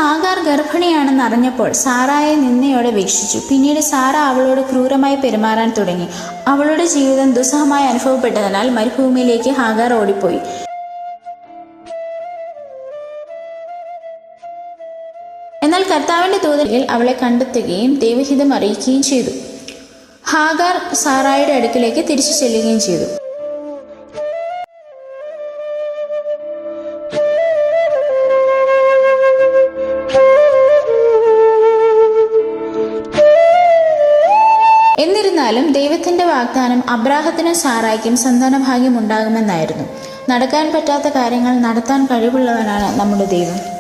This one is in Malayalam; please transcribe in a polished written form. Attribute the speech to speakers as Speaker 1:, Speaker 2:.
Speaker 1: ഹാഗാർ ഗർഭിണിയാണെന്ന് അറിഞ്ഞപ്പോൾ സാറായെ നിന്നയോടെ വീക്ഷിച്ചു. പിന്നീട് സാറ അവളോട് ക്രൂരമായി പെരുമാറാൻ തുടങ്ങി. അവളുടെ ജീവിതം ദുസ്സഹമായി അനുഭവപ്പെട്ടതിനാൽ മരുഭൂമിയിലേക്ക് ഹാഗാർ ഓടിപ്പോയി. എന്നാൽ കർത്താവിന്റെ ദൂതൻ അവളെ കണ്ടെത്തുകയും ദൈവഹിതം അറിയിക്കുകയും ചെയ്തു. ഹാഗാർ സാറായുടെ അടുക്കിലേക്ക് തിരിച്ചു ചെല്ലുകയും ചെയ്തു. എന്നിരുന്നാലും ദൈവത്തിന്റെ വാഗ്ദാനം അബ്രാഹത്തിനും സാറായ്ക്കും സന്താനഭാഗ്യം ഉണ്ടാകുമെന്നായിരുന്നു. നടക്കാൻ പറ്റാത്ത കാര്യങ്ങൾ നടത്താൻ കഴിവുള്ളവനാണ് നമ്മുടെ ദൈവം.